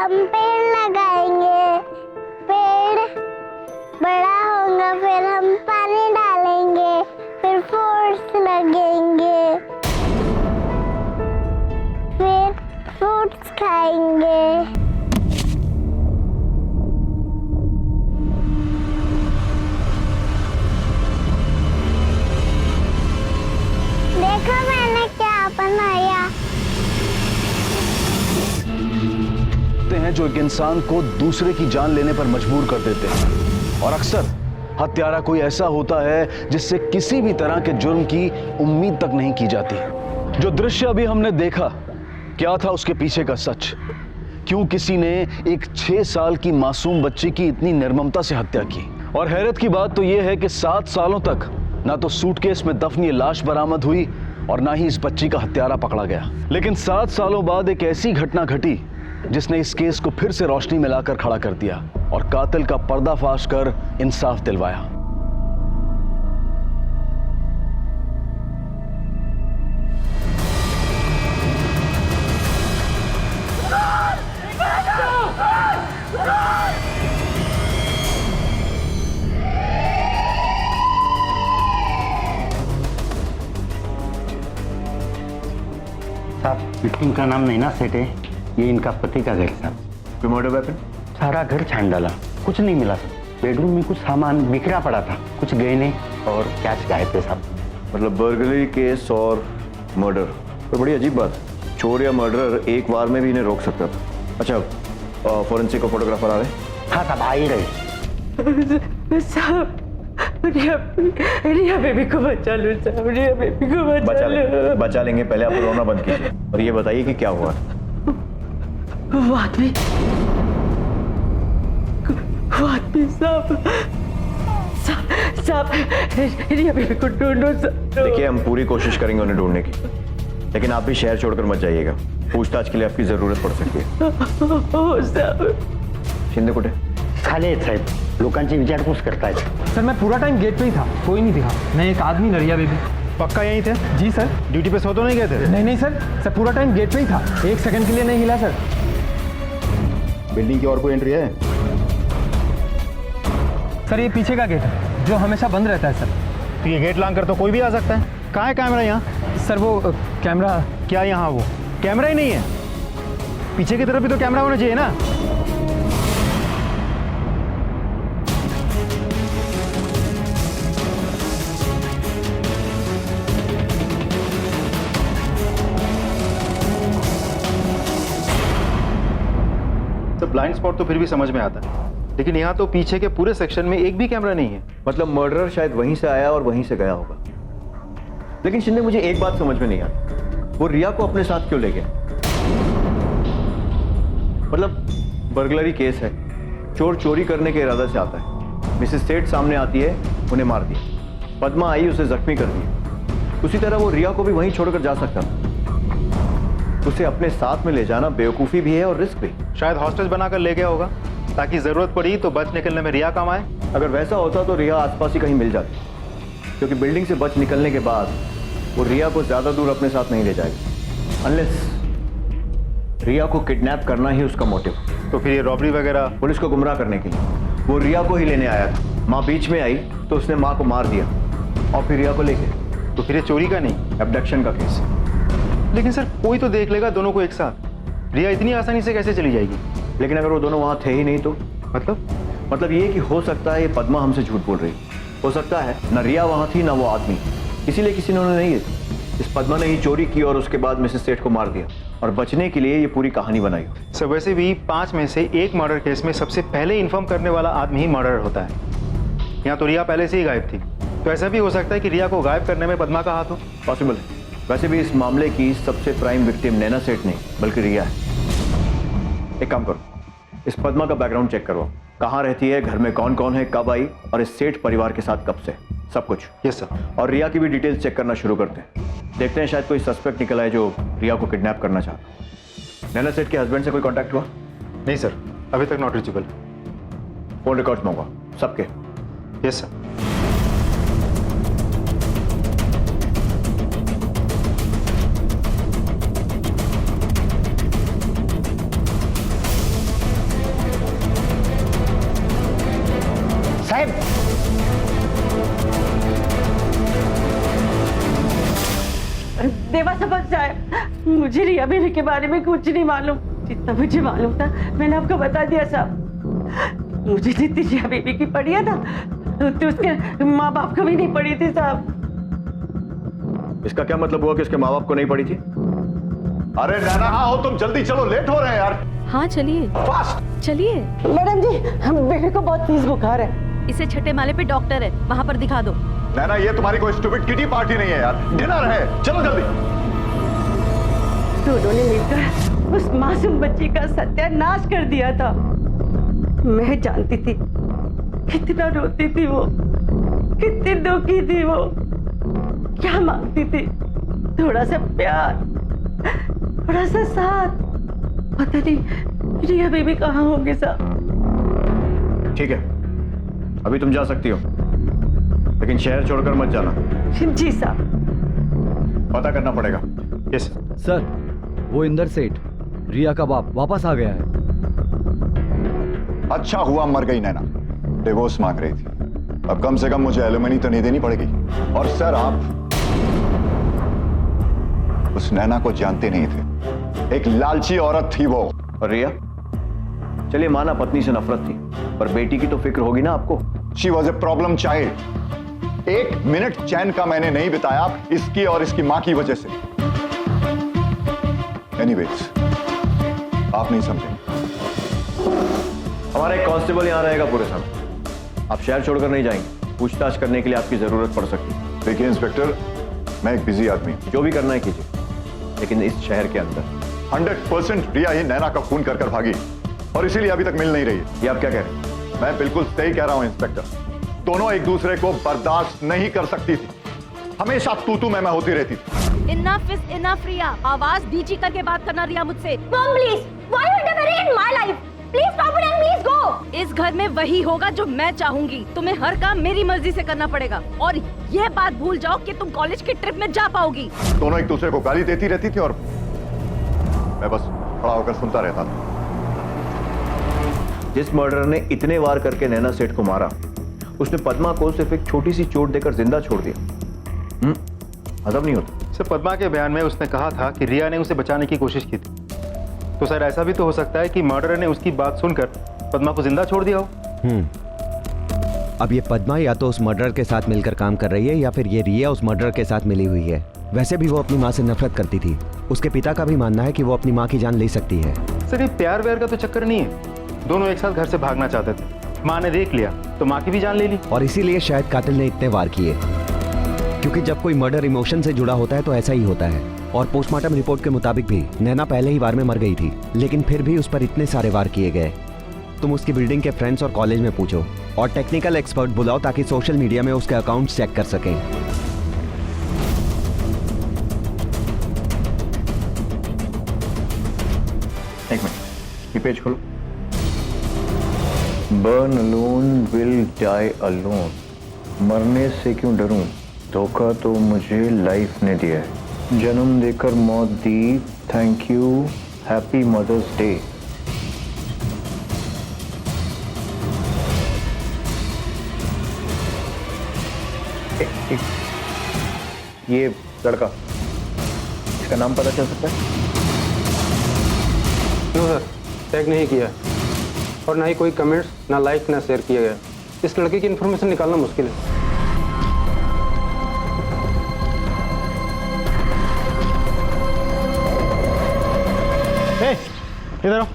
हम पेड़ लगाएंगे, पेड़ बड़ा होगा फिर हम पानी डालेंगे, फिर फ्रूट्स लगेंगे, फिर फ्रूट्स खाएंगे। देखो मैंने क्या बनाया। हैं जो एक इंसान को दूसरे की जान लेने पर मजबूर कर देते हैं, और अक्सर हत्यारा कोई ऐसा होता है जिससे किसी भी तरह के जुर्म की उम्मीद तक नहीं की जाती। जो दृश्य अभी हमने देखा, क्या था उसके पीछे का सच? क्यों किसी ने एक 6 साल की मासूम बच्ची की इतनी निर्ममता से हत्या की? और हैरत की बात तो यह है कि 7 सालों तक ना तो सूटकेस में दफन ये लाश बरामद हुई और ना ही इस बच्ची का हत्यारा पकड़ा गया। लेकिन 7 सालों बाद एक ऐसी घटना घटी जिसने इस केस को फिर से रोशनी में लाकर खड़ा कर दिया और कातिल का पर्दाफाश कर इंसाफ दिलवाया। साहब, विक्टिम का नाम नैना सेठ है, ये इनका पति का घर। साहब, मर्डर वेपन? सारा घर छान डाला, कुछ नहीं मिला। बेडरूम में कुछ सामान बिखरा पड़ा था, कुछ गहने और कैश गायब थे साहब। मतलब बर्गलरी केस और मर्डर, तो बड़ी अजीब बात। चोर या मर्डरर एक वार में भी इन्हें रोक सकता था। अच्छा, फॉरेंसिक और फोटोग्राफर आ रहे? हाँ साहब, आ ही रहे। साहब, रिया बेबी को बचा लो साहब, रिया बेबी को बचा लो। बचा लेंगे, पहले आप रोना बंद कीजिए और ये बताइए कि क्या हुआ। वो आदमी साहब, रिया बेबी को ढूंढो साहब। देखिए, हम पूरी कोशिश करेंगे उन्हें ढूंढने की, लेकिन आप भी शहर छोड़कर मत जाइएगा। पूछताछ के लिए आपकी जरूरत पड़ सकती है। साहब, शिंदे कुठे? खाली आहेत साहेब, लोकांची विचारपूस करतायत। सर मैं पूरा टाइम गेट पे ही था, कोई नहीं दिखा। मैं एक आदमी न रिया बेबी। पक्का यहीं थे? जी सर। ड्यूटी पे सो तो नहीं गए थे? नहीं सर पूरा टाइम गेट पे ही था, 1 सेकंड के लिए नहीं हिला सर। बिल्डिंग की और कोई एंट्री है? सर ये पीछे का गेट है जो हमेशा बंद रहता है सर। तो ये गेट लांग कर तो कोई भी आ सकता है। कहाँ है कैमरा यहाँ? सर वो कैमरा। क्या यहाँ वो कैमरा ही नहीं है? पीछे की तरफ भी तो कैमरा होना चाहिए ना। ब्लाइंड स्पॉट तो फिर भी समझ में आता है, लेकिन यहाँ तो पीछे के पूरे सेक्शन में एक भी कैमरा नहीं है। मतलब मर्डरर शायद वहीं से आया और वहीं से गया होगा। लेकिन शिंदे, मुझे एक बात समझ में नहीं आती, वो रिया को अपने साथ क्यों ले गया? मतलब बर्गलरी केस है, चोर चोरी करने के इरादा से आता है, मिसेस सेठ सामने आती है, उन्हें मार दिया, पद्मा आई उसे जख्मी कर दिया। उसी तरह वो रिया को भी वहीं छोड़कर जा सकता था। उसे अपने साथ में ले जाना बेवकूफ़ी भी है और रिस्क भी। शायद हॉस्टेज बनाकर ले गया होगा ताकि जरूरत पड़ी तो बच निकलने में रिया काम आए। अगर वैसा होता तो रिया आसपास ही कहीं मिल जाती, क्योंकि बिल्डिंग से बच निकलने के बाद वो रिया को ज्यादा दूर अपने साथ नहीं ले जाएगी, अनलेस रिया को किडनैप करना ही उसका मोटिव। तो फिर ये रॉबरी वगैरह? पुलिस को गुमराह करने के लिए। वो रिया को ही लेने आया था, माँ बीच में आई तो उसने माँ को मार दिया और फिर रिया को ले गया। तो फिर ये चोरी का नहीं, एब्डक्शन का केस। लेकिन सर कोई तो देख लेगा दोनों को एक साथ। रिया इतनी आसानी से कैसे चली जाएगी? लेकिन अगर वो दोनों वहां थे ही नहीं तो? मतलब ये कि हो सकता है ये पद्मा हमसे झूठ बोल रही, हो सकता है ना रिया वहां थी ना वो आदमी, इसीलिए किसी ने उन्हें नहीं दी। इस पद्मा ने ही चोरी की और उसके बाद मिसेस सेठ को मार दिया और बचने के लिए ये पूरी कहानी बनाई। सर वैसे भी 5 में से 1 मर्डर केस में सबसे पहले इन्फॉर्म करने वाला आदमी ही मर्डर होता है। यहाँ तो रिया पहले से ही गायब थी, तो ऐसा भी हो सकता है कि रिया को गायब करने में पद्मा का हाथ हो। पॉसिबल है। वैसे भी इस मामले की सबसे प्राइम विक्टिम नैना सेठ नहीं बल्कि रिया है। एक काम करो, इस पद्मा का बैकग्राउंड चेक करो, कहाँ रहती है, घर में कौन कौन है, कब आई और इस सेठ परिवार के साथ कब से, सब कुछ। Yes sir. और रिया की भी डिटेल्स चेक करना शुरू करते हैं, देखते हैं शायद कोई सस्पेक्ट निकल आए जो रिया को किडनैप करना चाहता। नैना सेठ के हस्बैंड से कोई कॉन्टैक्ट हुआ? नहीं सर, अभी तक नॉट रीचेबल। फोन रिकॉर्ड्स मंगवा सबके। Yes sir. साहब, मुझे रिया बेबी के बारे में कुछ नहीं मालूम। जितना मुझे मालूम था मैंने आपको बता दिया साहब। मुझे जितनी रिया बेबी की पड़ी है था उतनी उसके माँ बाप को भी नहीं पड़ी थी साहब। इसका क्या मतलब हुआ कि उसके माँ बाप को नहीं पड़ी थी? अरे नैना, हाँ हो तुम, जल्दी चलो, लेट हो रहे हैं यार। हाँ चलिए फास्ट। चलिए। मैडम जी, हम बेबी को बहुत तेज बुखार है। इसे छठे माले पे डॉक्टर है, वहाँ पर दिखा दो। नैना, ये तुम्हारी कोई स्टूपिड किटी पार्टी नहीं है यार, डिनर है, चलो जल्दी। दोनों ने मिलकर उस मासूम बच्ची का सत्यानाश कर दिया था। मैं जानती थी कितना रोती थी वो, कितनी दुखी थी वो, क्या मांगती थी। थोड़ा सा प्यार, थोड़ा सा साथ। पता नहीं रिया बेबी कहाँ होगी साहब। ठीक है, अभी तुम जा सकती हो, लेकिन शहर छोड़कर मत जाना। जी साहब। पता करना पड़ेगा। यस सर, वो इंदर सेठ, रिया का बाप, वापस आ गया है। अच्छा हुआ मर गई नैना, डिवोर्स मांग रही थी, अब कम से कम मुझे एलुमनी तो नहीं देनी पड़ेगी। और सर, आप उस नैना को जानते नहीं थे, एक लालची औरत थी वो। और रिया, चलिए माना पत्नी से नफरत थी, पर बेटी की तो फिक्र होगी ना आपको। She was a problem child. एक मिनट चैन का मैंने नहीं बिताया इसकी और इसकी मां की वजह से। एनीवेज, आप नहीं समझे। हमारा एक कांस्टेबल यहाँ रहेगा पूरे समय। आप शहर छोड़कर नहीं जाएंगे, पूछताछ करने के लिए आपकी जरूरत पड़ सकती है। देखिए इंस्पेक्टर, मैं एक बिजी आदमी हूं। जो भी करना है कीजिए, लेकिन इस शहर के अंदर। 100% रिया ही नैना का खून कर भागी, और इसीलिए अभी तक मिल नहीं रही है। ये आप क्या कह रहे हैं? मैं बिल्कुल सही कह रहा हूं इंस्पेक्टर, दोनों एक दूसरे को बर्दाश्त नहीं कर सकती थी, हमेशा तू मैं होती रहती थी। इनफ इज इनफ रिया, आवाज नीची करके बात करना रिया मुझसे। Mom please, why you interfering in my life? Please stop it and please go. इस घर में वही होगा जो मैं चाहूंगी। तुम्हें हर काम मेरी मर्जी से करना पड़ेगा, और ये बात भूल जाओ कि तुम कॉलेज की ट्रिप में जा पाओगी। दोनों एक दूसरे को गाली देती रहती थी और मैं बस खड़ा होकर सुनता रहता था। जिस मर्डरर ने इतने वार करके नैना सेठ को मारा, उसने पद्मा को सिर्फ एक छोटी सी चोट देकर जिंदा छोड़ दिया। हजम नहीं होता। सर, पद्मा के बयान में उसने कहा था कि रिया ने उसे बचाने की कोशिश की थी, तो सर ऐसा भी तो हो सकता है कि मर्डरर ने उसकी बात सुनकर पद्मा को जिंदा छोड़ दिया हो। अब ये पद्मा या तो उस मर्डर के साथ मिलकर काम कर रही है, या फिर ये रिया उस मर्डर के साथ मिली हुई है। वैसे भी वो अपनी माँ से नफरत करती थी। उसके पिता का भी मानना है कि वो अपनी माँ की जान ले सकती है। सर, ये प्यार व्यार का तो चक्कर नहीं है, दोनों एक साथ घर से भागना चाहते थे, माँ ने देख लिया तो माँ की भी जान ले ली। और इसीलिए शायद कातिल ने इतने वार किए, क्योंकि जब कोई मर्डर इमोशन से जुड़ा होता है तो ऐसा ही होता है। और पोस्टमार्टम रिपोर्ट के मुताबिक भी नैना पहले ही वार में मर गई थी, लेकिन फिर भी उस पर इतने सारे वार किए गए। तुम उसकी बिल्डिंग के फ्रेंड्स और कॉलेज में पूछो, और टेक्निकल एक्सपर्ट बुलाओ ताकि सोशल मीडिया में उसके अकाउंट चेक कर सकें। एक मिनट, ये पेज खोलो। Born alone will die alone, मरने से क्यों डरूं, धोखा तो मुझे लाइफ ने दिया है, जन्म देकर मौत दी, thank you, happy mother's day. ये लड़का, इसका नाम पता चल सकता है? नो सर, टैग नहीं किया और ना ही कोई कमेंट्स, ना लाइक, ना शेयर किया गया। इस लड़के की इन्फॉर्मेशन निकालना मुश्किल है। इधर आओ।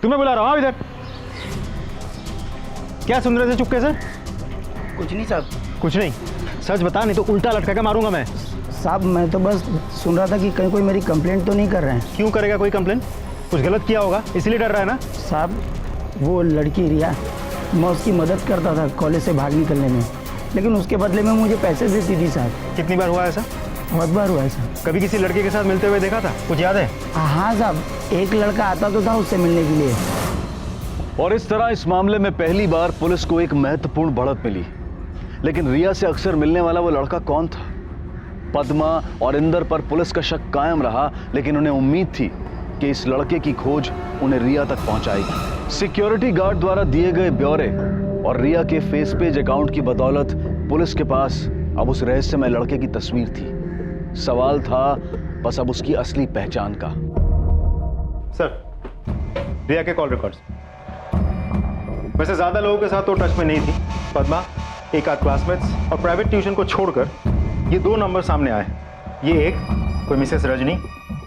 तुम्हें बुला रहा हूँ इधर। क्या सुन रहे थे चुपके से? कुछ नहीं साहब। कुछ नहीं? सच बता, नहीं तो उल्टा लटका के मारूंगा मैं। साहब, मैं तो बस सुन रहा था कि कहीं कोई मेरी कंप्लेंट तो नहीं कर रहे हैं। क्यों करेगा कोई कंप्लेंट? कुछ गलत किया होगा इसलिए डर रहा है ना? साहब, वो लड़की रिया, मैं उसकी मदद करता था कॉलेज से भाग निकलने में, लेकिन उसके बदले में मुझे पैसे देती थी साहब। कितनी बार हुआ ऐसा? बहुत बार हुआ है साहब। कभी किसी लड़के के साथ मिलते हुए देखा था? कुछ याद है? हाँ साहब, एक लड़का आता तो था उससे मिलने के लिए। और इस तरह इस मामले में पहली बार पुलिस को एक महत्वपूर्ण बढ़त मिली। लेकिन रिया से अक्सर मिलने वाला वो लड़का कौन था? पद्मा और इंदर पर पुलिस का शक कायम रहा, लेकिन उन्हें उम्मीद थी कि इस लड़के की खोज उन्हें रिया तक पहुंचाएगी। सिक्योरिटी गार्ड द्वारा दिए गए ब्यौरे और रिया के फेस पेज अकाउंट की बदौलत पुलिस के पास अब उस रहस्यमय लड़के की तस्वीर थी। सवाल था बस अब उसकी असली पहचान का। सर, रिया के कॉल रिकॉर्ड्स। वैसे ज्यादा लोगों के साथ तो टच में नहीं थी। पद्मा, एक आध क्लासमेट्स और प्राइवेट ट्यूशन को छोड़कर ये 2 नंबर सामने आए। ये एक कोई मिसेस रजनी,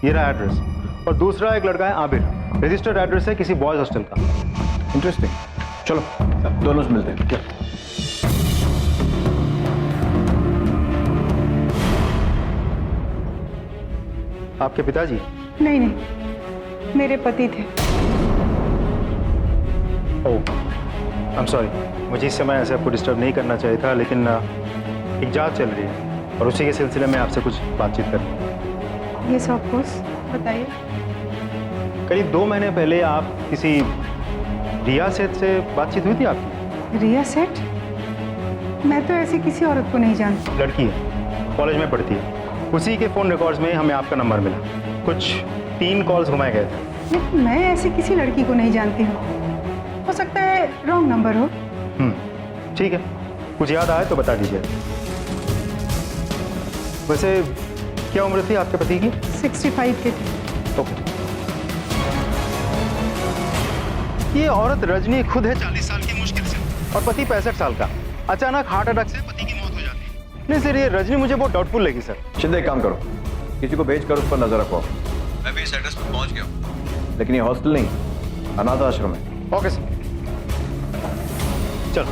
ये रहा एड्रेस, और दूसरा एक लड़का है आबिर, रजिस्टर्ड एड्रेस है किसी बॉयज हॉस्टल का। इंटरेस्टिंग। चलो दोनों से मिलते हैं। क्या? आपके पिताजी? नहीं नहीं, मेरे पति थे। ओह, आई एम सॉरी, मुझे इस समय ऐसे आपको डिस्टर्ब नहीं करना चाहिए था, लेकिन एक जांच चल रही है और उसी के सिलसिले में आपसे कुछ बातचीत करनी है। यस ऑफ कोर्स, बताइए। करीब 2 महीने पहले आप किसी रिया सेठ से बातचीत हुई थी आपकी? रिया सेठ? मैं तो ऐसी किसी औरत को नहीं जानती। लड़की है, कॉलेज में पढ़ती है। उसी के फ़ोन रिकॉर्ड्स में हमें आपका नंबर मिला। कुछ 3 कॉल्स घुमाए गए थे। लेकिन मैं ऐसी किसी लड़की को नहीं जानती हूँ। हो सकता है रॉन्ग नंबर हो। ठीक है, कुछ याद आए तो बता दीजिए। वैसे क्या उम्र थी आपके पति की? 65 के थे। ओके। ये औरत रजनी खुद है 40 साल की मुश्किल से, और पति 65 साल का। अचानक हार्ट अटैक से पति की मौत हो जाती है। नहीं सर, ये रजनी मुझे बहुत डाउटफुल लगी सर। शिंदे, एक काम करो, किसी को भेज कर उस पर नजर रखो। मैं भी इस एड्रेस पर पहुंच गया हूं, लेकिन ये हॉस्टल नहीं, अनाथ आश्रम है। ओके सर, चलो।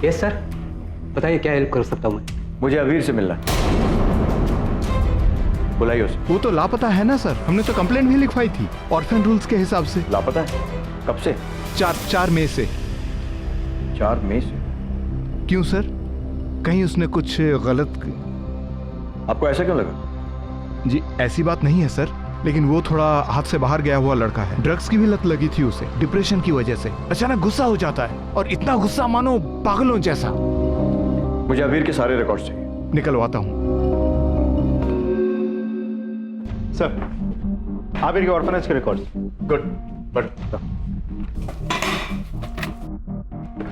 यस सर, बताइए क्या हेल्प कर सकता हूँ मैं? मुझे अबीर से मिलना है, बुलाइए उसे। वो तो लापता है ना सर, हमने तो कंप्लेंट भी लिखवाई थी ऑर्फन रूल्स के हिसाब से। लापता है? कब से? 4 मई से। 4 मई से? क्यों सर, कहीं उसने कुछ गलत? आपको ऐसा क्यों लगा? जी ऐसी बात नहीं है सर, लेकिन वो थोड़ा हाथ से बाहर गया हुआ लड़का है। ड्रग्स की भी लत लगी थी उसे, डिप्रेशन की वजह से। अचानक गुस्सा हो जाता है, और इतना गुस्सा मानो पागलों जैसा। मुझे अबीर के सारे रिकॉर्ड चाहिए। निकलवाता हूँ सर, आबिर के ऑर्फनेज के रिकॉर्ड्स। गुड, बट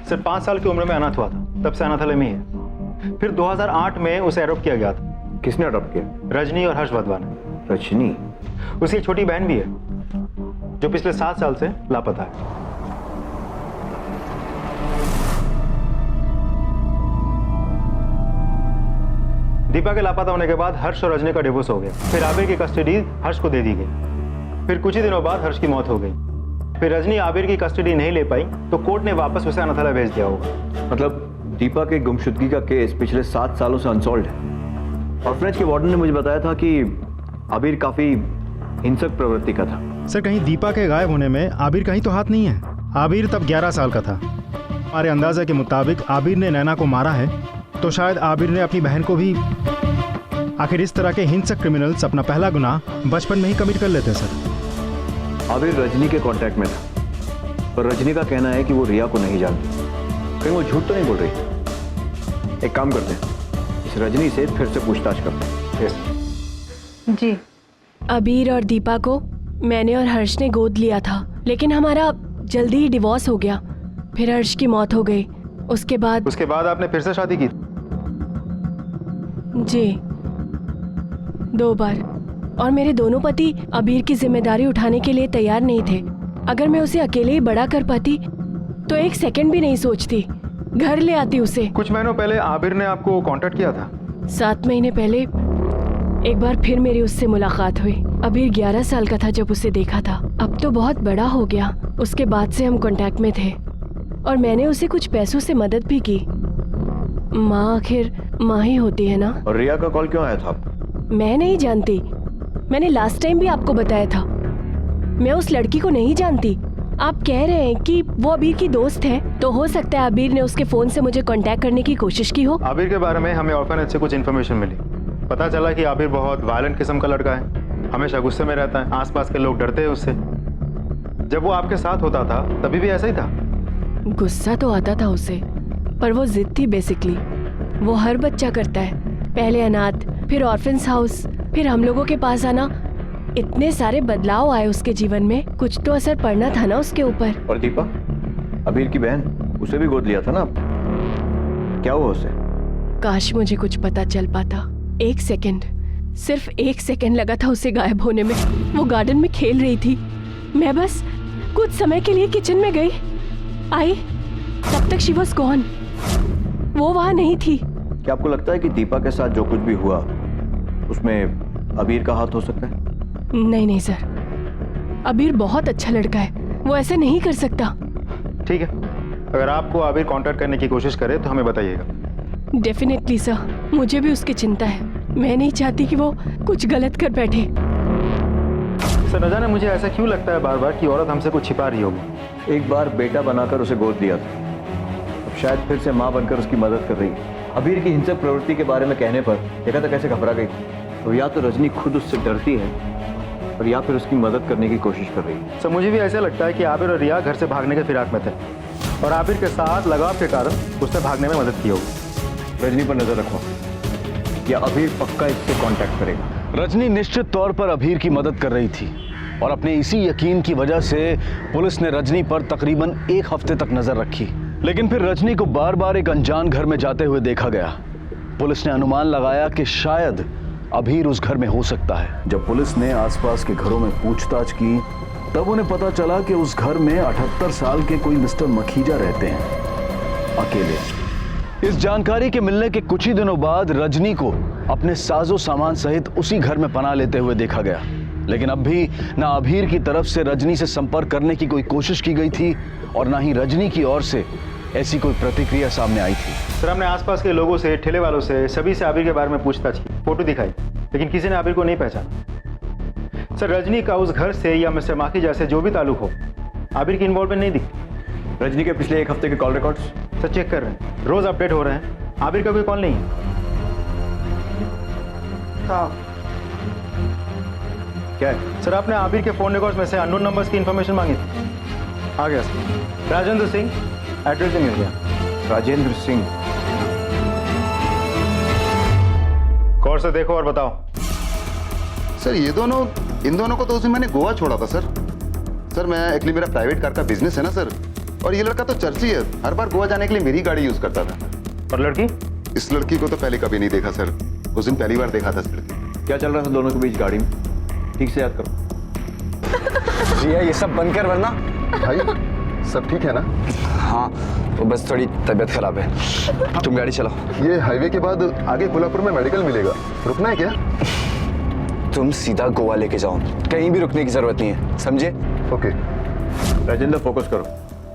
सर 5 साल की उम्र में अनाथ हुआ था, तब से अनाथालय में ही है। फिर 2008 में उसे अडॉप्ट किया गया था। किसने अडॉप्ट किया? रजनी और हर्ष वाधवा ने। रजनी? उसकी एक छोटी बहन भी है जो पिछले 7 साल से लापता है। दीपा के लापता होने के बाद हर्ष और रजनी का डिवोर्स हो गया। फिर आबिर की कस्टडी हर्ष को दे दी गई। फिर कुछ ही दिनों बाद हर्ष की मौत हो गई। फिर रजनी आबिर की कस्टडी नहीं ले पाई तो कोर्ट ने वापस उसे अनाथालय भेज दिया होगा। मतलब दीपा के गुमशुदगी का केस पिछले 7 सालों से अनसॉल्व्ड है। ऑर्फनेज के वार्डन ने मुझे बताया था कि आबिर काफी हिंसक प्रवृत्ति का था। सर, कहीं दीपा के गायब होने में आबिर का ही तो हाथ नहीं है। आबिर तब 11 साल का था। हमारे अंदाजा के मुताबिक आबिर ने नैना को मारा है, तो शायद आबिर ने अपनी बहन को भी। आखिर इस तरह के हिंसक क्रिमिनल्स अपना पहला गुनाह बचपन में ही कमिट कर लेते हैं सर। आबिर रजनी के कांटेक्ट में था, पर रजनी का कहना है कि वो रिया को नहीं जानती। कहीं वो झूठ तो नहीं बोल रही? एक काम करते हैं, इस रजनी से फिर से पूछताछ करते हैं। यस जी। अबीर और दीपा को मैंने और हर्ष ने गोद लिया था, लेकिन हमारा जल्दी ही डिवोर्स हो गया। फिर हर्ष की मौत हो गई। उसके बाद आपने फिर से शादी की? जी, 2 बार। और मेरे दोनों पति अबीर की जिम्मेदारी उठाने के लिए तैयार नहीं थे। अगर मैं उसे अकेले ही बड़ा कर पाती तो 1 सेकंड भी नहीं सोचती, घर ले आती उसे। कुछ महीनों पहले आबिर ने आपको कांटेक्ट किया था? 7 महीने पहले एक बार फिर मेरी उससे मुलाकात हुई। अबीर 11 साल का था जब उसे देखा था। अब तो बहुत बड़ा हो गया। उसके बाद से हम कांटेक्ट में थे और मैंने उसे कुछ पैसों से मदद भी की। माँ आखिर माँ ही होती है ना। और रिया का कॉल क्यों आया था आपको? मैं नहीं जानती। मैंने लास्ट टाइम भी आपको बताया था, मैं उस लड़की को नहीं जानती। आप कह रहे हैं कि वो अबीर की दोस्त है, तो हो सकता है अबीर ने उसके फोन से मुझे कांटेक्ट करने की कोशिश की हो। आबिर के बारे में हमें ऑर्फनेज से कुछ इन्फॉर्मेशन मिली। पता चला कि आबिर बहुत वायलेंट किस्म का लड़का है, हमेशा गुस्से में रहता है, आसपास के लोग डरते हैं उससे। जब वो आपके साथ होता था तभी भी ऐसा ही था? गुस्सा तो आता था उसे, पर वो जिद थी बेसिकली। वो हर बच्चा करता है, पहले अनाथ, फिर ऑर्फन्स हाउस, फिर हम लोगों के पास आना। इतने सारे बदलाव आए उसके जीवन में, कुछ तो असर पड़ना था ना उसके ऊपर। और दीपा, अबीर की बहन, उसे भी गोद लिया था ना? क्या हुआ उसे? काश मुझे कुछ पता चल पाता। 1 सेकंड, सिर्फ 1 सेकंड लगा था उसे गायब होने में। वो गार्डन में खेल रही थी, मैं बस कुछ समय के लिए किचन में गई, आई, तब तक शी वॉज गॉन। वो वहां नहीं थी। क्या आपको लगता है कि दीपा के साथ जो कुछ भी हुआ उसमें अबीर का हाथ हो सकता है? नहीं नहीं सर, अबीर बहुत अच्छा लड़का है, वो ऐसा नहीं कर सकता। ठीक है, अगर आपको आबिर कांटेक्ट करने की कोशिश करे तो हमें बताइएगा। डेफिनेटली सर, मुझे भी उसकी चिंता है। मैं नहीं चाहती कि वो कुछ गलत कर बैठे। सर न जाने मुझे ऐसा क्यों लगता है बार बार कि औरत हमसे कुछ छिपा रही होगी। एक बार बेटा बनाकर उसे गोद दिया था, अब शायद फिर से माँ बनकर उसकी मदद कर रही है। अबीर की हिंसक प्रवृत्ति के बारे में कहने पर देखा था कैसे घबरा गई। तो या तो रजनी खुद उससे डरती है और या फिर उसकी मदद करने की कोशिश कर रही है। सर मुझे भी ऐसा लगता है कि आबिर और रिया घर से भागने के फिराक में थे और आबिर के साथ लगाव के कारण उसने भागने में मदद की होगी। रजनी पर नजर रखो, या अबीर पक्का इससे कांटेक्ट करेगा। रजनी निश्चित तौर पर अबीर की मदद कर रही थी और अपने इसी यकीन की वजह से पुलिस ने रजनी पर तकरीबन 1 हफ्ते तक नजर रखी। लेकिन फिर रजनी को बार बार एक अनजान घर में जाते हुए देखा गया। पुलिस ने अनुमान लगाया कि शायद अबीर उस घर में हो सकता है। जब पुलिस ने आसपास के घरों में पूछताछ की तब उन्हें पता चला कि उस घर में 78 साल के कोई मिस्टर मखीजा रहते हैं, अकेले। इस जानकारी के मिलने के कुछ ही दिनों बाद रजनी को अपने साजो सामान सहित उसी घर में पनाह लेते हुए देखा गया। लेकिन अब भी ना अबीर की तरफ से रजनी से संपर्क करने की कोई कोशिश की गई थी और ना ही रजनी की ओर से ऐसी कोई प्रतिक्रिया सामने आई थी। सर हमने आसपास के लोगों से, ठेले वालों से, सभी से आबिर के बारे में पूछताछ की, फोटो दिखाई, लेकिन किसी ने आबिर को नहीं पहचाना। सर रजनी का उस घर से या मिस्टर माखीजा से जो भी ताल्लुक हो, आबिर की इन्वॉल्वमेंट नहीं दिखती। रजनी के पिछले 1 हफ्ते के कॉल रिकॉर्ड्स सर चेक कर रहे हैं, रोज अपडेट हो रहे हैं, आबिर का कोई कॉल नहीं है। क्या है सर? आपने आबिर के फोन रिकॉर्ड्स में से अननोन नंबर्स की इंफॉर्मेशन मांगी थी। आ गया सर। राजेंद्र सिंह, एड्रेस भी मिल गया। राजेंद्र सिंह, गौर से देखो और बताओ। सर इन दोनों को तो उस दिन मैंने गोवा छोड़ा था सर। सर मैं एक्चुअली मेरा प्राइवेट कार का बिजनेस है ना सर, और ये लड़का तो चर्ची है, हर बार गोवा जाने के लिए मेरी गाड़ी यूज करता था। और लड़की? इस लड़की को तो पहले कभी नहीं देखा सर, उस दिन पहली बार देखा था सर। क्या चल रहा था दोनों के बीच गाड़ी में? ठीक से याद करो। रिया ये सब बंद कर, वरना भाई सब ठीक है ना? हाँ, वो बस थोड़ी तबीयत खराब है। तुम गाड़ी चलाओ। ये हाईवे के बाद आगे कोल्हापुर में मेडिकल मिलेगा, रुकना है क्या? तुम सीधा गोवा लेके जाओ, कहीं भी रुकने की जरूरत नहीं है, समझे? ओके। राजेंद्र फोकस करो,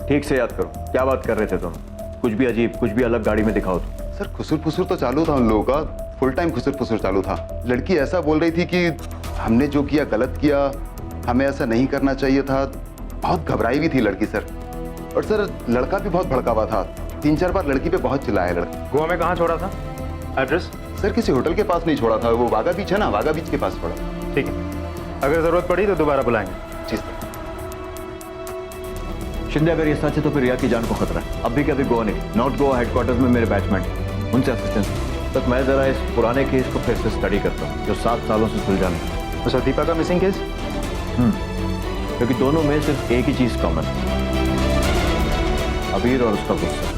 ठीक से याद करो, क्या बात कर रहे थे दोनों? कुछ भी अजीब, कुछ भी अलग गाड़ी में दिखाओ तो। सर खुसुर फुसुर तो चालू था उन लोगों का, फुल टाइम खुसुर फुसुर चालू था। लड़की ऐसा बोल रही थी कि हमने जो किया गलत किया, हमें ऐसा नहीं करना चाहिए था। बहुत घबराई भी थी लड़की सर, और सर लड़का भी बहुत भड़का हुआ था। 3-4 बार लड़की पे बहुत चिल्लाया लड़का। गोवा में कहाँ छोड़ा था? एड्रेस? सर किसी होटल के पास नहीं छोड़ा था, वो वाघा बीच है ना, वाघा बीच के पास छोड़ा। ठीक है, अगर जरूरत पड़ी तो दोबारा बुलाएंगे। जी सर। शिंदे अगर ये सच है तो फिर रिया की जान को खतरा है। अब भी कभी गोवा नहीं, नॉर्थ गोवा हेडक्वार्टर्स में मेरे बैचमेंट, उनसे असिस्टेंस तक मैं जरा इस पुराने केस को फिर से स्टडी करता हूँ जो 7 सालों से सुलझा नहीं। तो सर दीपा का मिसिंग केस? क्योंकि दोनों में सिर्फ एक ही चीज कॉमन है, अबीर और उसका गुस्सा।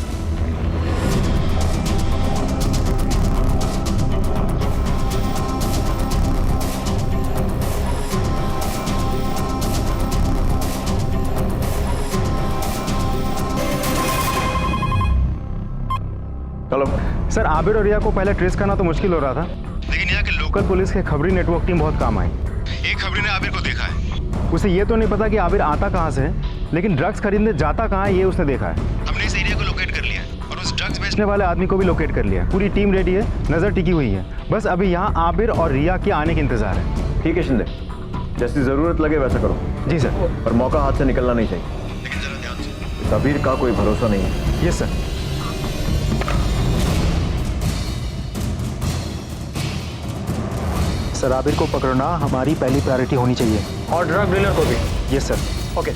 चलो सर, आबिर और रिया को पहले ट्रेस करना तो मुश्किल हो रहा था, लेकिन यहाँ के लोकल पुलिस के खबरी नेटवर्क टीम बहुत काम आई। एक खबरी ने आबिर को देखा है, उसे ये तो नहीं पता कि आबिर आता कहाँ से है, लेकिन ड्रग्स खरीदने जाता कहाँ है ये उसने देखा है। हमने इस एरिया को लोकेट कर लिया है और उस ड्रग्स बेचने वाले आदमी को भी लोकेट कर लिया है। पूरी टीम रेडी है, नजर टिकी हुई है, बस अभी यहाँ आबिर और रिया के आने का इंतजार है। ठीक है शिंदे, जैसी जरूरत लगे वैसा करो। जी सर। और मौका हाथ से निकलना नहीं चाहिए, लेकिन जरा ध्यान से। अबीर का कोई भरोसा नहीं है। Yes sir. सर आबिर को पकड़ना हमारी पहली प्रायोरिटी होनी चाहिए, और ड्रग डीलर को भी। Yes sir. ओके।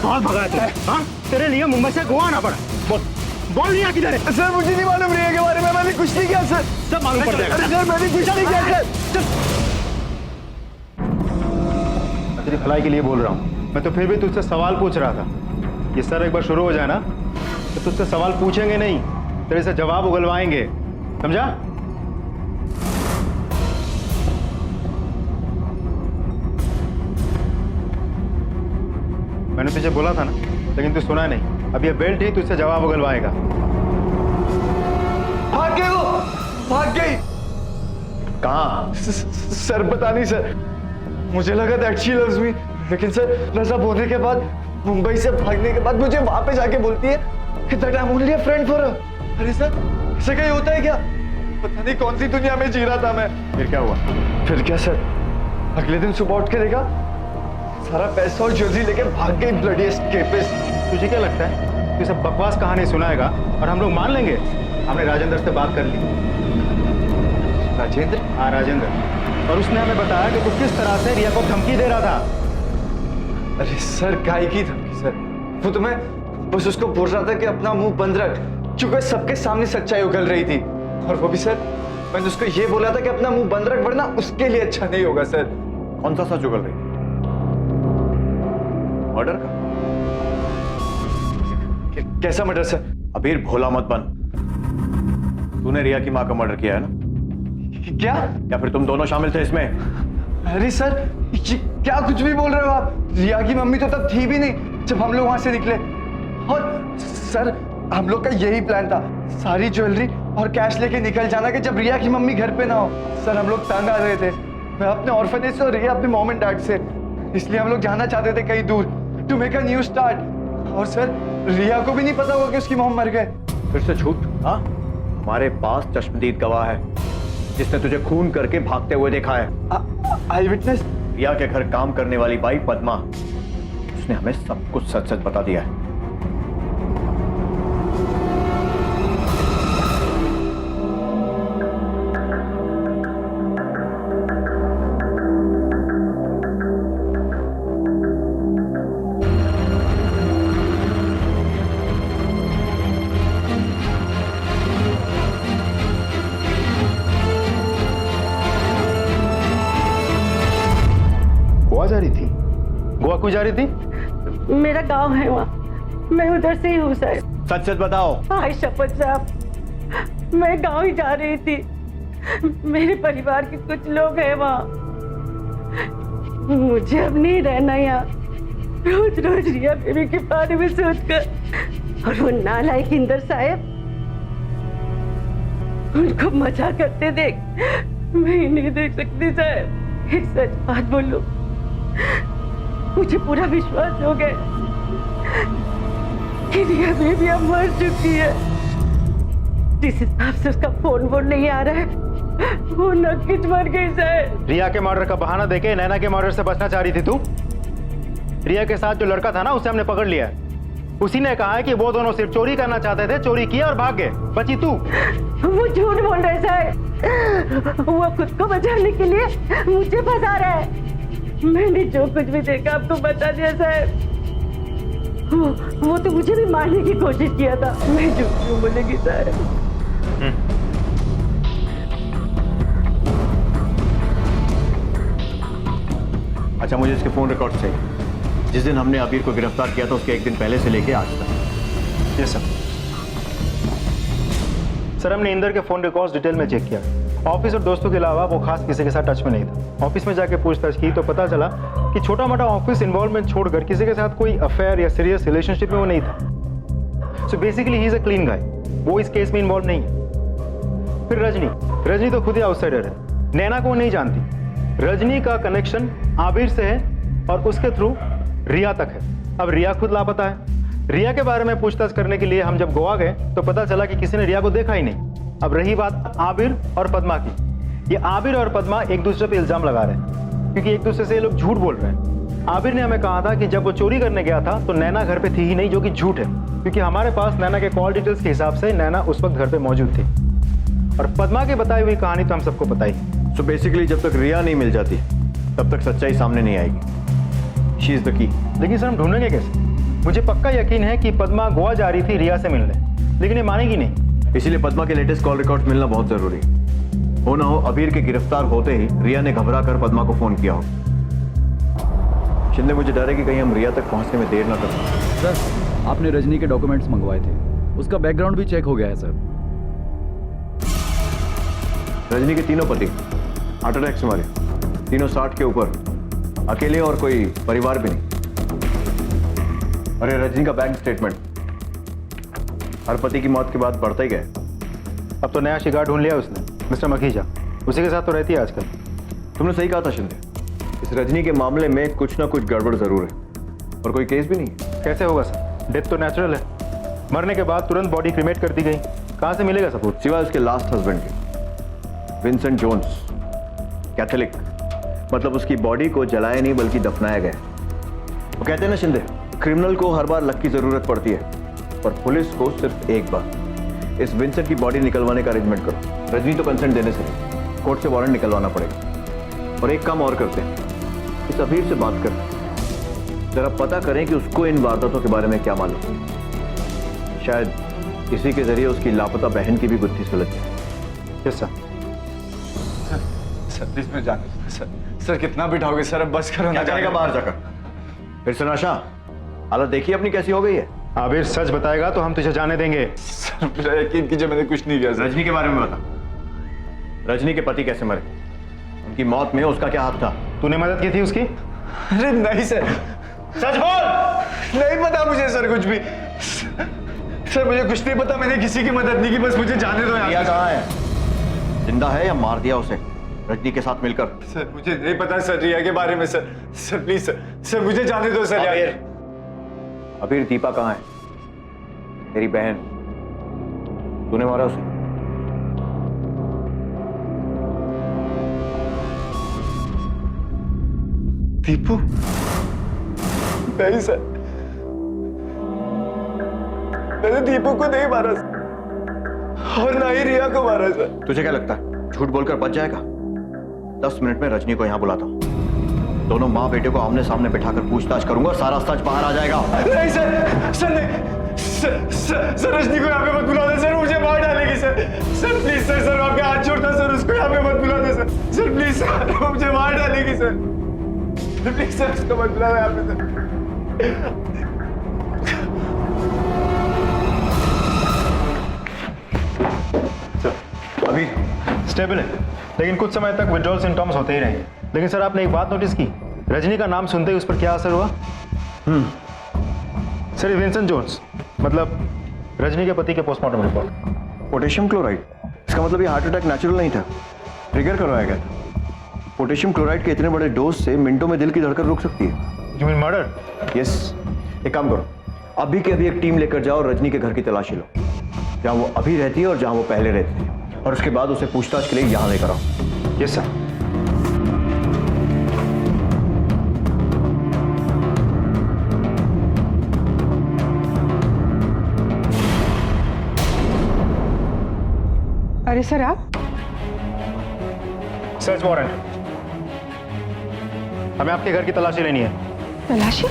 कौन भगा तू? हाँ, तेरे लिए मुंबई से गोवा आना पड़ा। बोल बोल रिया किधर है? सर मुझे नहीं मालूम रिया के बारे में, मैंने कुछ नहीं किया सर। सब मालूम पड़ जाएगा। अरे सर मैंने कुछ नहीं किया सर। मैं तेरी भलाई के लिए बोल रहा हूँ। मैं तो फिर भी तुझसे सवाल पूछ रहा था। ये सर एक बार शुरू हो जाए ना तो तुझसे सवाल पूछेंगे नहीं, तेरे से जवाब उगलवाएंगे, समझा? मैंने तुझे बोला था ना, लेकिन तू सुना नहीं। अब ये बेल्ट ही तुझसे जवाब उगलवाएगा। भाग गई वो, भाग गई। कहाँ? सर पता नहीं सर, मुझे लगा दैट शी लव्स मी, लेकिन सर नशा होने के बाद, मुंबई से भागने के बाद मुझे वहां पे जाके बोलती है कि that I am only a friend for her. अरे सर ऐसा कहीं होता है क्या? पता नहीं कौन सी दुनिया में जी रहा था मैं। फिर क्या हुआ? फिर क्या सर, अगले दिन सुबह उठ के देखा सारा पैसा और ज्वेलरी लेके भाग गई ब्लडी एस्केपिस्ट। तुझे क्या लगता है तू सब बकवास कहानी सुनाएगा और हम लोग मान लेंगे? हमने राजेंद्र से बात कर ली। राजेंद्र? हाँ राजेंद्र, और उसने हमें बताया कि तू किस तरह से रिया को धमकी दे रहा था। अरे सर काय की धमकी सर, वो तो मैं बस उसको बोल रहा था कि अपना मुंह बंद रख, क्योंकि सबके सामने सच्चाई उगल रही थी। और वो भी सर मैंने उसको ये बोला था कि अपना मुंह बंद रख वरना उसके लिए अच्छा नहीं होगा सर। कौन सा सच उगल रही थी? मर्डर का? कैसा मर्डर सर? अबीर भोला मत बन। तूने रिया की माँ का मर्डर किया है ना? क्या? या फिर तुम दोनों शामिल थे इसमें? अरे सर ये क्या कुछ भी बोल रहे हो आप? रिया की मम्मी तो तब थी भी नहीं जब हम लोग वहां से निकले। और सर हम लोग का यही प्लान था, सारी ज्वेलरी और कैश लेके निकल जाना कि जब रिया की मम्मी घर पे ना हो। सर हम लोग तंग आ रहे थे, मैं अपने ऑर्फनेज से और रिया अपने मॉम एंड डैड से, इसलिए हम लोग जाना चाहते थे कहीं दूर to make a new start. और सर रिया को भी नहीं पता होगा कि उसकी मॉम मर गए। फिर से झूठ? हाँ, हमारे पास चश्मदीद गवाह है जिसने तुझे खून करके भागते हुए देखा है। आई विटनेस? रिया के घर काम करने वाली बाई पद्मा, उसने हमें सब कुछ सच सच बता दिया है। गोवा जा रही थी? गोवा क्यों जा रही थी? मेरा गांव है वहाँ, मैं उधर से ही हूँ सर। सच सच बताओ। हाय शपथ साहब, मैं गांव ही जा रही थी। मेरे परिवार के कुछ लोग हैं वहाँ, मुझे अब नहीं रहना यहाँ। रोज रोज रिया बेबी के बारे में सोचकर, और वो नालायक इंदर साहब, उनको मजा करते देख मैं ही नहीं देख सकती साहब। एक सच बात बोलूं, मुझे पूरा विश्वास हो गया कि रिया बेबी अब मर चुकी है। जिस हिसाब से उसका फोन नहीं आ रहा है, वो नक्कीच मर गई साहब। रिया के मर्डर का बहाना देके नैना के मर्डर से बचना चाह रही थी तू? रिया के साथ जो लड़का था ना, उसे हमने पकड़ लिया है। उसी ने कहा है कि वो दोनों सिर्फ चोरी करना चाहते थे, चोरी किया और भाग गए। बची तू। वो झूठ बोल रहे साहब, वो खुद को बचाने के लिए मुझे फंसा रहा है। मैंने जो कुछ भी देखा आपको बता दिया साहब। वो तो मुझे भी मारने की कोशिश किया था। मैं झूठ क्यों बोलेगी साहब? अच्छा, मुझे इसके फोन रिकॉर्ड चाहिए। जिस दिन हमने अबीर को गिरफ्तार किया था उसके एक दिन पहले से लेके आज तक। Yes sir. सर हमने इंदर के फोन रिकॉर्ड्स डिटेल में चेक किया। ऑफिस और दोस्तों के अलावा वो खास किसी के साथ टच में नहीं था। ऑफिस में जाके पूछताछ की तो पता चला कि छोटा मोटा ऑफिस इन्वॉल्वमेंट छोड़कर किसी के साथ कोई अफेयर या सीरियस रिलेशनशिप में वो नहीं था। So basically he is a clean guy, वो इस केस में इन्वॉल्व नहीं है। फिर रजनी तो खुद ही आउटसाइडर है, नैना को नहीं जानती। रजनी का कनेक्शन आबिर से है और उसके थ्रू रिया तक है। अब रिया खुद लापता है। रिया के बारे में पूछताछ करने के लिए हम जब गोवा गए तो पता चला कि किसी ने रिया को देखा ही नहीं। अब रही बात आबिर और पद्मा की। ये आबिर और पद्मा एक दूसरे पे इल्जाम लगा रहे हैं क्योंकि एक दूसरे से ये लोग झूठ बोल रहे हैं। आबिर ने हमें कहा था कि जब वो चोरी करने गया था तो नैना घर पे थी ही नहीं, जो कि झूठ है क्योंकि हमारे पास नैना के कॉल डिटेल्स के हिसाब से नैना उस वक्त घर पे मौजूद थी। और पद्मा की बताई हुई कहानी तो हम सबको पता ही। सो बेसिकली जब तक रिया नहीं मिल जाती तब तक सच्चाई सामने नहीं आएगी। She is the key. लेकिन सर हम ढूंढेंगे कैसे? मुझे पक्का यकीन है कि पद्मा गोवा जा रही थी रिया से मिलने, लेकिन ये मानेगी नहीं। इसीलिए पद्मा के लेटेस्ट कॉल रिकॉर्ड्स मिलना बहुत जरूरी है। हो ना हो अबीर के गिरफ्तार होते ही रिया ने घबरा कर पद्मा को फोन किया हो। शिंदे, मुझे डर है कि कहीं हम रिया तक पहुंचने में देर ना करें। सर, आपने रजनी के डॉक्यूमेंट्स मंगवाए थे, उसका बैकग्राउंड भी चेक हो गया है सर। रजनी के तीनों पति हार्ट अटैक से मरे, तीनों 60 के ऊपर, अकेले और कोई परिवार भी नहीं। अरे रजनी का बैंक स्टेटमेंट हर पति की मौत के बाद बढ़ता ही गया। अब तो नया शिकार ढूंढ लिया उसने, मिस्टर मखीजा, उसी के साथ तो रहती है आजकल। तुमने सही कहा था शिंदे, इस रजनी के मामले में कुछ ना कुछ गड़बड़ जरूर है और कोई केस भी नहीं है। कैसे होगा सर, डेथ तो नेचुरल है, मरने के बाद तुरंत बॉडी क्रिमेट कर दी गई, कहां से मिलेगा सबूत? सिवाय उसके लास्ट हस्बैंड के, विंसेंट जोन्स, कैथोलिक, मतलब उसकी बॉडी को जलाया नहीं बल्कि दफनाया गया। वो कहते हैं ना शिंदे, क्रिमिनल को हर बार लक की जरूरत पड़ती है पर पुलिस को सिर्फ एक बार। इस विंसेंट की बॉडी निकलवाने का अरेंजमेंट करो। रजनी तो कंसेंट देने से नहीं, कोर्ट से वारंट निकलवाना पड़ेगा। और एक काम और करते हैं, इस अबीर से बात कर जरा पता करें कि उसको इन वारदातों के बारे में क्या मालूम। शायद इसी के जरिए उसकी लापता बहन की भी गुत्थी सुलझ जाए। Yes sir. सर प्लीज मैं जाने सर कितना बिठाओगे सर, अब बस करो ना। जाएगा बाहर जाकर फिर से नशा, हालत देखिए अपनी कैसी हो गई है। आबिर सच बताएगा तो हम तुझे जाने देंगे। सर मेरा यकीन कीजिए, मैंने कुछ नहीं किया। रजनी के बारे में बता, रजनी के पति कैसे मरे, उनकी मौत में उसका क्या हाथ था? तूने मदद की थी उसकी? अरे नहीं सर, सच बोल। नहीं पता मुझे सर कुछ भी। सर मुझे कुछ नहीं पता, मैंने किसी की मदद नहीं की, बस मुझे जाने दो। रिया कहाँ है, जिंदा है या मार दिया उसे रजनी के साथ मिलकर? सर मुझे नहीं पता सर रिया के बारे में सर। सर प्लीज सर मुझे जाने दो सर। अबीर दीपा कहाँ है, तेरी बहन, तूने मारा उसे? दीपू? नहीं सर, मैंने दीपू को नहीं मारा सर, और ना ही रिया को मारा सर। तुझे क्या लगता है झूठ बोलकर बच जाएगा? 10 मिनट में रजनी को यहां बुलाता हूं, दोनों माँ बेटे को आमने सामने बिठाकर पूछताछ करूंगा, सारा सच बाहर आ जाएगा। नहीं सर, सर नहीं, सर रजनी को यहाँ पे मत बुला दे सर, मुझे मार डालेगी sir. Sir please sir, sir आपके हाथ छोड़ता सर, उसको यहाँ पे मत बुला दे सर। सर प्लीज सर, मुझे मार डालेगी सर। प्लीज सर उसको मत बुला दे यहाँ पे सर। अभी स्टेबल है, लेकिन कुछ समय तक विड्रॉल सिम्टम्स होते ही रहेंगे। लेकिन सर आपने एक बात नोटिस की, रजनी का नाम सुनते ही उस पर क्या असर हुआ? सर विंसेंट जोन्स, मतलब रजनी के पति के पोस्टमार्टम रिपोर्ट। पोटेशियम क्लोराइड, इसका मतलब ये हार्ट अटैक नेचुरल नहीं था, ट्रिगर करवाया गया था। पोटेशियम क्लोराइड के इतने बड़े डोज से मिनटों में दिल की धड़कन रुक सकती है। You mean murder? यस। एक काम करो, अभी के अभी एक टीम लेकर जाओ, रजनी के घर की तलाशी लो, जहाँ वो अभी रहती है और जहाँ वो पहले रहती है, और उसके बाद उसे पूछताछ के लिए यहाँ लेकर आओ। Yes sir. अरे सर आप? सर्च वारंट, हमें आपके घर की तलाशी लेनी है। तलाशी?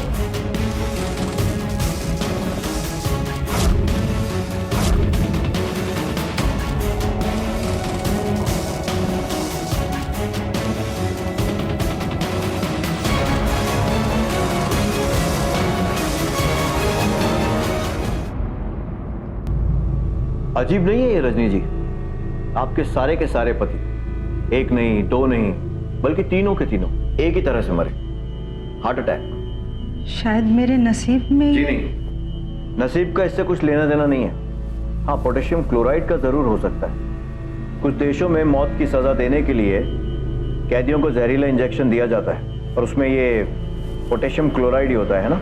अजीब नहीं है ये रजनी जी, आपके सारे के सारे पति, एक नहीं दो नहीं बल्कि तीनों के तीनों एक ही तरह से मरे, हार्ट अटैक। शायद मेरे नसीब में। जी नहीं, नसीब का इससे कुछ लेना देना नहीं है। हाँ, पोटेशियम क्लोराइड का जरूर हो सकता है। कुछ देशों में मौत की सजा देने के लिए कैदियों को जहरीला इंजेक्शन दिया जाता है और उसमें ये पोटेशियम क्लोराइड ही होता है ना।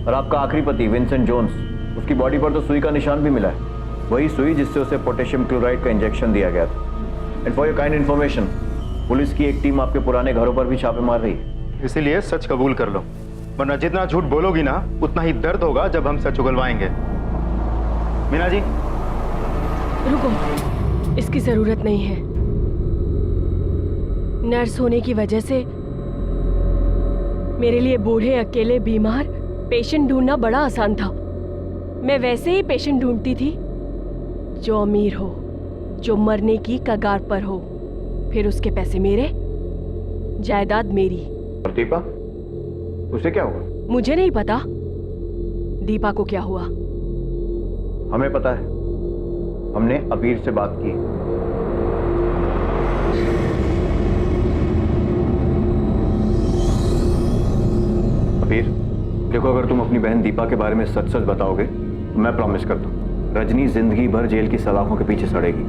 और आपका आखिरी पति विंसेंट जोन्स, उसकी बॉडी पर तो सुई का निशान भी मिला है, वही सुई जिससे उसे पोटेशियम क्लोराइड का इंजेक्शन दिया गया था। And for your kind information, police की एक टीम आपके पुराने घरों पर भी छापे मार रही है। इसीलिए सच कबूल कर लो, वरना जितना झूठ बोलोगी ना उतना ही दर्द होगा जब हम सच उगलवाएंगे। मीना जी रुको, इसकी जरूरत नहीं है। नर्स होने की वजह से मेरे लिए बूढ़े, अकेले, बीमार, पेशेंट ढूंढना बड़ा आसान था। मैं वैसे ही पेशेंट ढूंढती थी जो अमीर हो, जो मरने की कगार पर हो, फिर उसके पैसे मेरे, जायदाद मेरी। और दीपा, उसे क्या हुआ? मुझे नहीं पता दीपा को क्या हुआ। हमें पता है, हमने अबीर से बात की। अबीर, देखो, अगर तुम अपनी बहन दीपा के बारे में सच सच बताओगे तो मैं प्रॉमिस करता हूं रजनी जिंदगी भर जेल की सलाखों के पीछे सड़ेगी।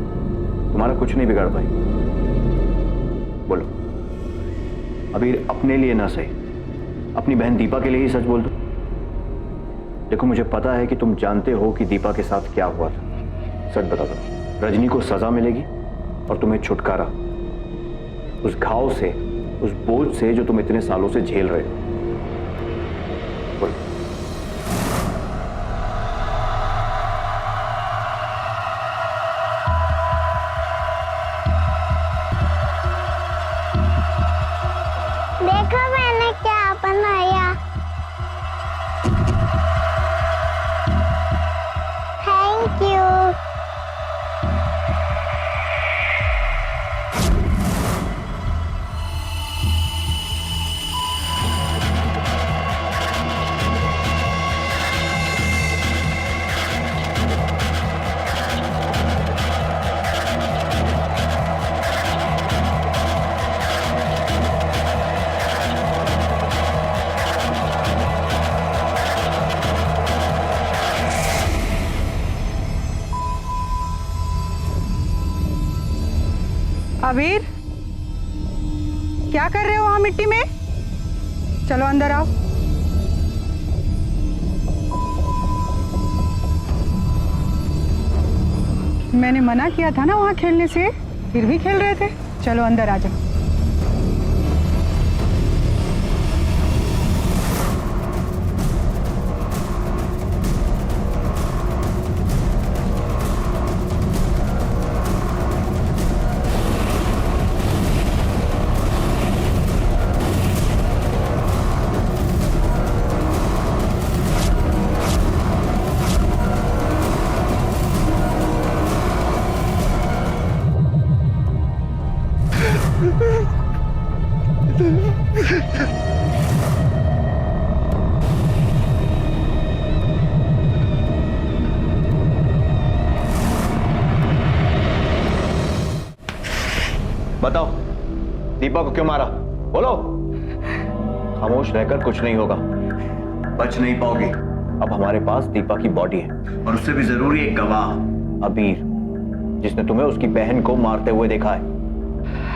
तुम्हारा कुछ नहीं बिगाड़ पाई। बोलो अबीर, अपने लिए ना सही, अपनी बहन दीपा के लिए ही सच बोल दो। देखो, मुझे पता है कि तुम जानते हो कि दीपा के साथ क्या हुआ था। सच बता दो, रजनी को सजा मिलेगी और तुम्हें छुटकारा उस घाव से, उस बोझ से जो तुम इतने सालों से झेल रहे हो। बोलो। देखो मैंने क्या बनाया। Thank you. अबीर, क्या कर रहे हो वहां मिट्टी में? चलो अंदर आओ। मैंने मना किया था ना वहां खेलने से, फिर भी खेल रहे थे। चलो अंदर आ जाओ। बताओ, दीपा को क्यों मारा? बोलो। खामोश रहकर कुछ नहीं होगा, बच नहीं पाओगी। अब हमारे पास दीपा की बॉडी है और उससे भी जरूरी एक गवाह, अबीर, जिसने तुम्हें उसकी बहन को मारते हुए देखा है।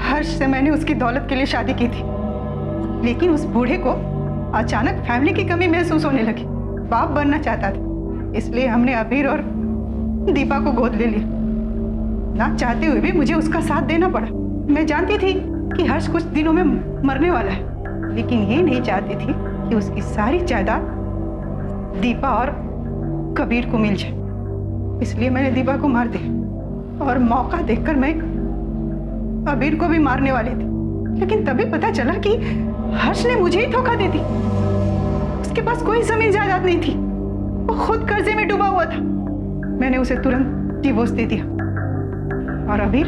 हर्ष से मैंने उसकी दौलत के लिए शादी की थी, लेकिन उस बूढ़े को अचानक फैमिली की कमी महसूस होने लगी। बाप बनना चाहता था, इसलिए हमने अबीर और दीपा को गोद ले लिया। ना चाहते हुए भी मुझे उसका साथ देना पड़ा। मैं जानती थी कि हर्ष कुछ दिनों में मरने वाला है, लेकिन ये नहीं चाहती थी कि उसकी सारी जायदाद दीपा और कबीर को मिल जाए। इसलिए मैंने दीपा को मार दिया और मौका देखकर मैं अबीर को भी मारने वाली थी। लेकिन तभी पता चला कि हर्ष ने मुझे ही धोखा दे दी। उसके पास कोई जमीन जायदाद नहीं थी, वो खुद कर्जे में डूबा हुआ था। मैंने उसे तुरंत डिवोर्स दे दिया और अबीर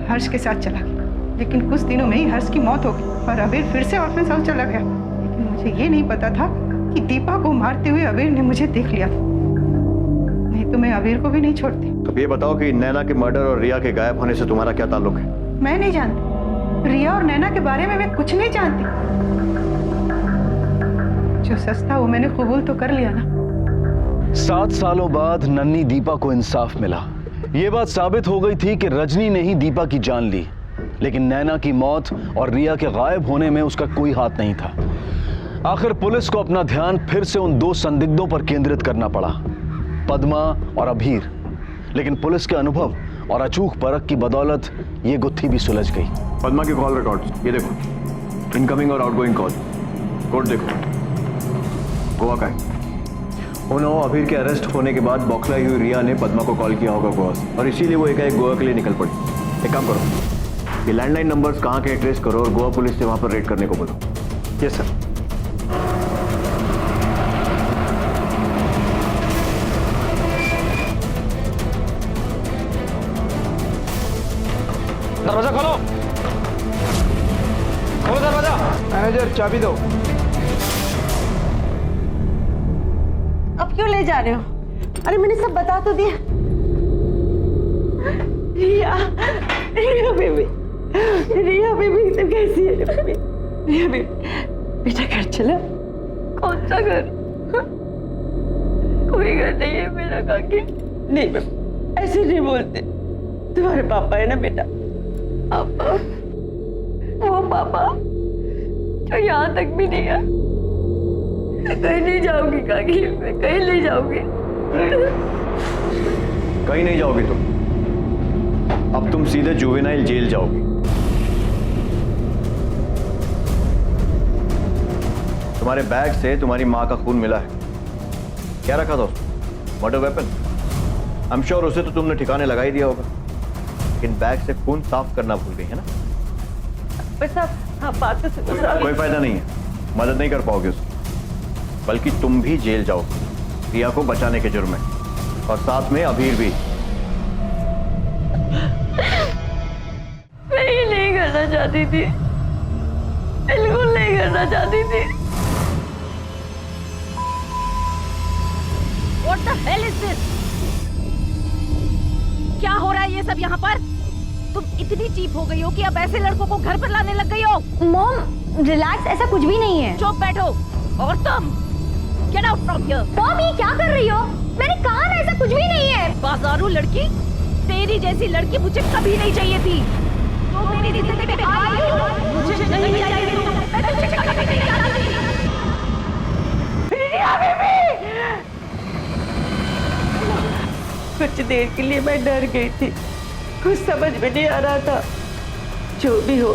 हर्ष के साथ चला गया। लेकिन कुछ दिनों में ही हर्ष की मौत हो गई और अबीर फिर से ऑर्फेंस हाउस चला गया। लेकिन मुझे ये नहीं पता था कि दीपा को मारते हुए अबीर ने मुझे देख लिया था, नहीं तो मैं अबीर को भी नहीं छोड़ती। तो ये बताओ कि नैना के मर्डर और रिया के गायब होने से तुम्हारा क्या ताल्लुक है? मैं नहीं जानती, रिया और नैना के बारे में मैं कुछ नहीं जानती। जो सच था वो मैंने कबूल तो कर लिया ना। 7 सालों बाद नन्ही दीपा को इंसाफ मिला। यह बात साबित हो गई थी कि रजनी ने ही दीपा की जान ली, लेकिन नैना की मौत और रिया के गायब होने में उसका कोई हाथ नहीं था। आखिर पुलिस को अपना ध्यान फिर से उन 2 संदिग्धों पर केंद्रित करना पड़ा, पद्मा और अबीर। लेकिन पुलिस के अनुभव और अचूक परख की बदौलत ये गुत्थी भी सुलझ गई। पद्मा के कॉल रिकॉर्ड्स ये देखो, इनकमिंग और आउटगोइंग कॉल कोड देखो। गोवा का है। उन्होंने अबीर के अरेस्ट होने के बाद बौखलाई हुई रिया ने पद्मा को कॉल किया होगा गोवा से, और इसीलिए वो एकाएक गोवा के लिए निकल पड़ी। एक काम करो, ये लैंडलाइन नंबर्स कहाँ के ट्रेस करो और गोवा पुलिस से वहां पर रेड करने को बोलो। Yes sir. दरवाजा खोलो, खोलो दरवाजा। मैनेजर चाबी दो। अब क्यों ले जा रहे हो? अरे मैंने सब बता तो दिया। रिया, रिया बेबी, रिया बेबी तो कैसी है बेबी? रिया बेबी, बेटा घर चला। कौन सा घर? कोई घर नहीं है मेरा काकी। नहीं बेबी, ऐसे नहीं बोलते। तुम्हारे पापा है ना बेटा? पापा, वो पापा जो यहाँ तक भी नहीं है। कहीं नहीं जाऊंगी काकी, मैं कहीं नहीं जाऊंगी। कहीं नहीं जाओगी तुम, अब तुम सीधे जुवेनाइल जेल जाओगी। तुम्हारे बैग से तुम्हारी माँ का खून मिला है। क्या रखा था उसमें? Murder weapon. I am sure उसे तो तुमने ठिकाने लगा ही दिया होगा, लेकिन बैग से खून साफ करना भूल गई है ना? बस आप बात तो सुनो। कोई फायदा नहीं है, मदद नहीं कर पाओगे उसकी, बल्कि तुम भी जेल जाओगे रिया को बचाने के जुर्म में, और साथ में अबीर भी। मैं ये नहीं करना चाहती थी, बिल्कुल नहीं करना चाहती थी। What the hell is this? क्या हो रहा है ये सब यहाँ पर? तुम इतनी चीप हो गई हो कि अब ऐसे लड़कों को घर पर लाने लग गई हो। मॉम रिलैक्स, ऐसा कुछ भी नहीं है। चुप बैठो। और तुम get out from here. Mom ये क्या कर रही हो? मैंने कहा ना ऐसा कुछ भी नहीं है। बाजारू लड़की, तेरी जैसी लड़की मुझे कभी नहीं चाहिए थी। तो मेरी जिंदगी में आई हो, मुझे नहीं चाहिए थी। मैं तुझे कभी नहीं चाहती। रिया बेबी, कुछ देर के लिए मैं डर गई थी, कुछ समझ में नहीं आ रहा था। जो भी हो,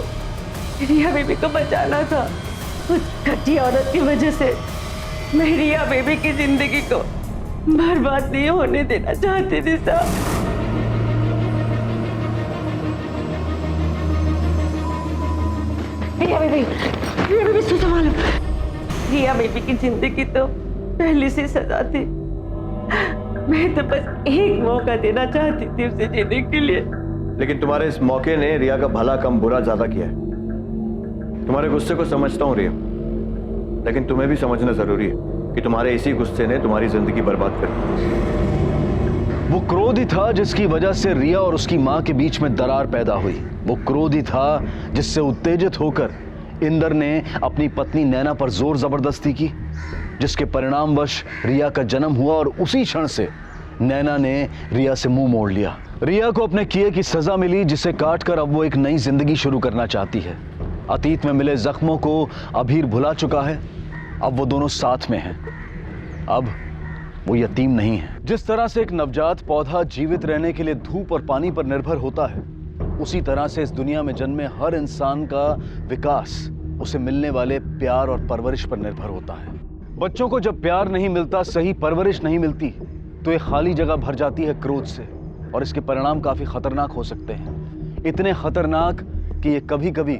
रिया बेबी को बचाना था। उस घटिया औरत की वजह से मैं रिया बेबी की जिंदगी को बर्बाद नहीं होने देना चाहती थी साहब। रिया बेबी संभालो। रिया बेबी की जिंदगी तो पहले से सजा थी। मैं तो बस एक मौका देना चाहती थी उसे जीने के लिए। लेकिन तुम्हारे इस मौके ने रिया का भला कम बुरा ज्यादा किया है। तुम्हारे गुस्से को समझता हूं रिया, लेकिन तुम्हें भी समझना जरूरी है कि तुम्हारे इसी गुस्से ने तुम्हारी जिंदगी बर्बाद कर दी। वो क्रोध ही था जिसकी वजह से रिया और उसकी मां के बीच में दरार पैदा हुई। वो क्रोध ही था जिससे उत्तेजित होकर इंदर ने अपनी पत्नी नैना पर जोर जबरदस्ती की, जिसके परिणामवश रिया का जन्म हुआ और उसी क्षण से नैना ने रिया से मुंह मोड़ लिया। रिया को अपने किए की सजा मिली, जिसे काटकर अब वो एक नई जिंदगी शुरू करना चाहती है। अतीत में मिले जख्मों को अबीर भुला चुका है, अब वो दोनों साथ में हैं। अब वो यतीम नहीं है। जिस तरह से एक नवजात पौधा जीवित रहने के लिए धूप और पानी पर निर्भर होता है, उसी तरह से इस दुनिया में जन्मे हर इंसान का विकास उसे मिलने वाले प्यार और परवरिश पर निर्भर होता है। बच्चों को जब प्यार नहीं मिलता, सही परवरिश नहीं मिलती, तो ये खाली जगह भर जाती है क्रोध से, और इसके परिणाम काफी खतरनाक हो सकते हैं। इतने खतरनाक कि ये कभी कभी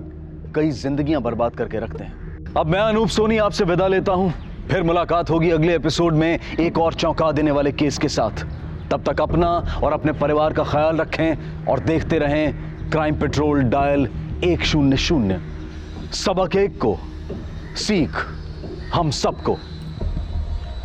कई जिंदगियां बर्बाद करके रखते हैं। अब मैं अनूप सोनी आपसे विदा लेता हूं। फिर मुलाकात होगी अगले एपिसोड में एक और चौंका देने वाले केस के साथ। तब तक अपना और अपने परिवार का ख्याल रखें और देखते रहें क्राइम पेट्रोल डायल 100। सबक एक को, सीख हम सबको।